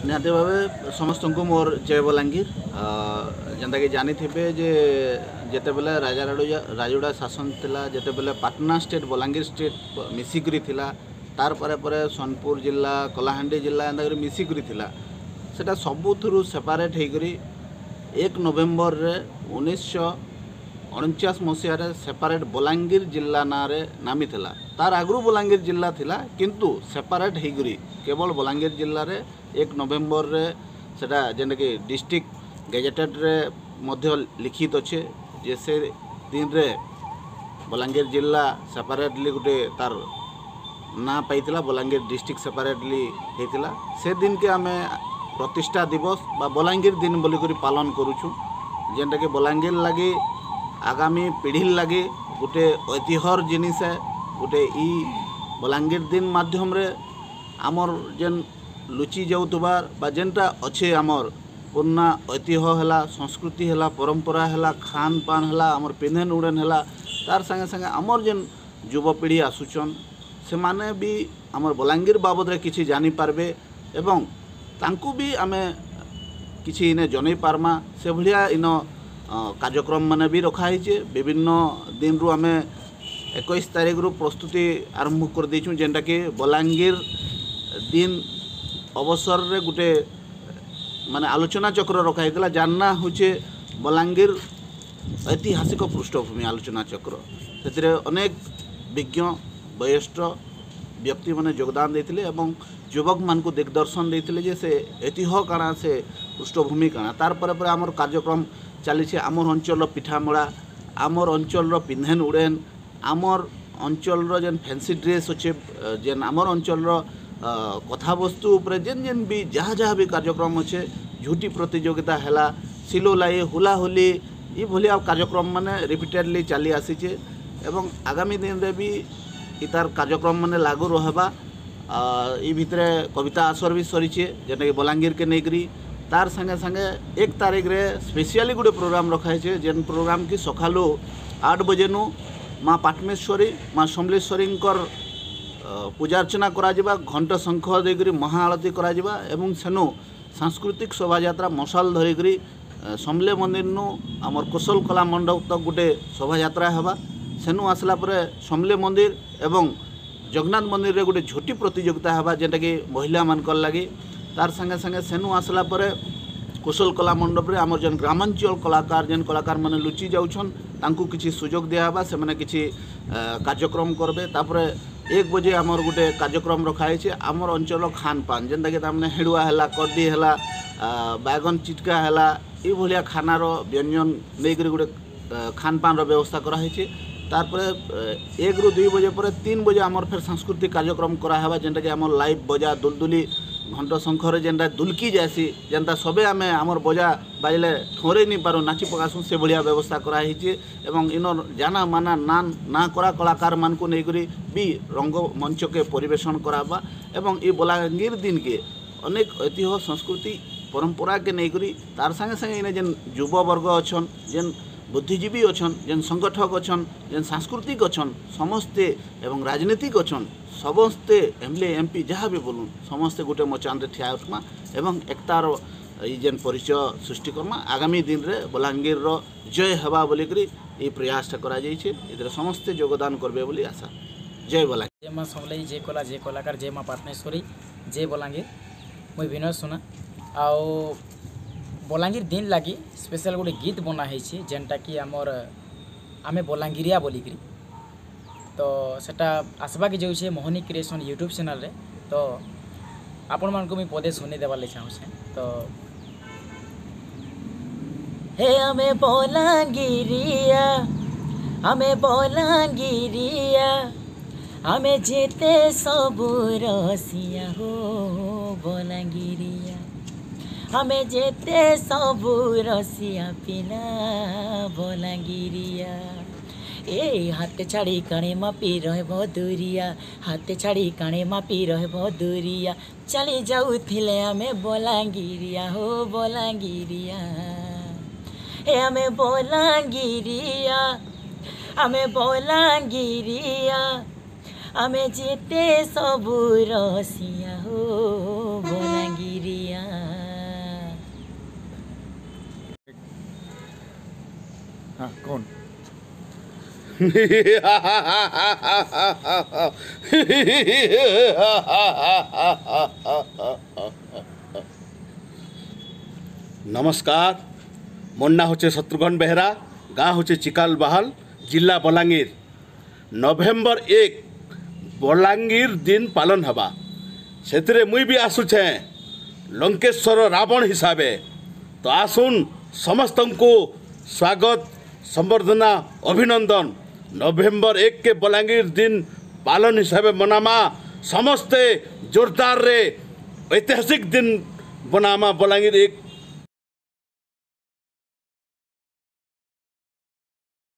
निहाती भावे समस्त को मोर जय बलांगीर जेनता कि जानी थे जे जिते बेले राजा राजुड़ा शासन थिला जिते बेले पाटना स्टेट बलांगीर स्टेट मिसिकरी थिला तार परे परे सोनपुर जिला कलाहांडी जिला एंता करी मिसिकरी थिला सेटा सबुथुरु सेपारेट होकरी 1 नवेम्बर 1949 मसीह सेपारेट बलांगीर जिला ना रे नामी थिला तार आगु बलांगीर जिला थिला किंतु सेपारेट होकरी केवल बलांगीर जिले में 1 नवेम्बर रे सेटा जेन कि डिस्ट्रिक्ट गैजेटेड रे मध्य लिखित अच्छे जे से दिन रे बलांगीर जिला सेपारेटली गोटे तार ना पाइला बलांगीर डिस्ट्रिक्ट सेपारेटली होता से दिन के आम प्रतिष्ठा दिवस बा बलांगीर दिन बोलिक पालन करुचु जेनटा कि बलांगीर लगी आगामी पीढ़ी लगी गोटे ऐतिह्यर जिनिस है गोटे ई बलांगीर दिन माध्यम रे आमर जेन लुचि जाऊबार बा जेनटा अच्छे आमर पुराना ऐतिह्य है संस्कृति है परंपरा है खान पान है आमर पिंधन उड़न है तार संगे संगे आमर जेन युवपीढ़ी आसुचन से माने भी आमर बलांगीर बाबद रे किछि जानी पारबे एवं तांकु भी आमे किछि इने जनै पारमा से भलिया इन कार्यक्रम माने भी रखाई विभिन्न दिन रु आमे 21 तारीख रु प्रस्तुति आरंभ कर देछुं जेनटा कि बलांगीर दिन अवसर रे गुटे माने आलोचना चक्र रखाई जानना होचे बलांगीर ऐतिहासिक पृष्ठभूमि आलोचना चक्र से अनेक विज्ञ वयस्क व्यक्ति माने योगदान देथिले एवं युवक मान को दिग्दर्शन देथिले जे से ऐतिह्य काना से पृष्ठभूमि काना तार पर पर आमर कार्यक्रम चली आमर अंचल पिठामड़ा आमर अंचल पिंधन उड़ेन आमर अंचल जेन फैंसी ड्रेस अच्छे जेन आमर अंचल कथा वस्तु उपरे जेन जेन भी जहाँ जहाँ भी कार्यक्रम अच्छे झूठी प्रतियोगिता है सिलोलाई हुला होली ये भलिया कार्यक्रम माने रिपीटेडली चली आसीचे एवं आगामी दिन रे भी इतार कार्यक्रम माने लागू रहबा ई भितरे कविता आसर भी सरीचे जेना कि बलांगीर के नेगरी तार संगे संगे 1 तारीख रे स्पेशली गोटे प्रोग्राम रखाई छे जेन प्रोग्राम की सकालू 8 बजे नु माँ पाटमेश्वरी माँ समलेश्वरी पूजा अर्चना करा जिबा घंटा शंख देकरी महाआरती करा जिबा एवं सेनु सांस्कृतिक शोभा यात्रा मशाल धरिकरी समले मंदिर नु आमर कौशल कला मंडप तक गोटे शोभा यात्रा हेबा सेनु आसला परे समले मंदिर एवं जगन्नाथ मंदिर रे गोटे झोटी प्रतियोगिता हेबा जेटा कि महिला मानकर लगी तार संगे संगे सेनु आसला परे कौशल कला मंडप रे आमर जन ग्रामांचल कलाकार जेन कलाकार माने लुचि जाउछन तांकू किछि सुजोग दिया हेबा से माने किछि कार्यक्रम करबे तापरे 1 बजे आमर गोटे कार्यक्रम रखाई छे आमर अंचल खान पान जेनता कि तामने हेडुआ हैला कड्डी हैला बैगन चिटका हैला ई भलिया खानार व्यंजन लेकर गोटे खान पान व्यवस्था कराई छे तारपरे 1 रु 2 बजे पर 3 बजे आमर फिर सांस्कृतिक कार्यक्रम करावा जेनटा कि आमर लाइव बजा दुलदुली घंट शंखर जेनटा दुलकी जासी जेनता सबे आमे आमर बजा बाजले ठोरे नहीं पारू नाची पकासु से बढ़िया व्यवस्था कराई छे एवं इन जाना माना नान ना करा कलाकार मान को लेकर भी रंग मंच के परिवेशन करावा एवं ये बलांगीर दिन के अनेक ऐतिह्य संस्कृति परंपरा के लेकर तार संगे संगे इन जेन युव वर्ग अच्छन जेन बुद्धिजीवी अच्छन जेन संगठक अच्छन जेन सांस्कृतिक अच्छन समस्ते एवं राजनीतिक अच्छन समस्ते एमएलए एमपी जहाँ भी बोलूँ समस्ते गोटे मचान रे ठिया उठमा एवं एकतार ये जेन परिचय सृष्टि करमा आगामी दिन रे बलांगीर रो जय हवा बोलिकरी ये प्रयास करा जाइछे इधर समस्ते योगदान करबे बोली आशा। जय बलांगीर। जय माँ समलई जय कला जय कलाकार जय माँ पाटनेश्वरी जय बलांगीर मुई विनय सुना आओ बलांगीर दिन लगी स्पेशल गोटे गीत बना है जेनटा कि आमर आमे बलांगीरिया बोलिकी तो सेटा आसवा के जाऊे मोहनी क्रिएशन यूट्यूब चैनल रे तो आपण मान को मुझे पदे सुनी देवाले चाहूँ तो हे आमे बलांगीरिया आमे जेते सबु रसिया हो बलांगीरिया हमें जेते सबु रसिया पिला बलांगीरिया ए हाथ छाड़ी काणे मापी रहे दूरिया हाथ छाड़ी काणे मापी रहे दूरिया चली जाऊथिले हमें बलांगीरिया हो बलांगीरिया ए हमें बलांगीरिया आमे जेते सबु रसिया हो बलांगिरिया। हाँ कौन नमस्कार मोर ना होचे शत्रुघ्न बेहरा गाँ होचे चिकाल बहाल जिला बलांगीर नवेम्बर 1 बलांगीर दिन पालन हवा से मुई भी आसुछे लंकेश्वर रावण हिसाबे तो आसुन समस्त को स्वागत संबर्धना अभिनंदन नवेम्बर 1 के बलांगीर दिन पालन हिसाबे मनामा समस्ते जोरदार रे ऐतिहासिक दिन बनामा बलांगीर एक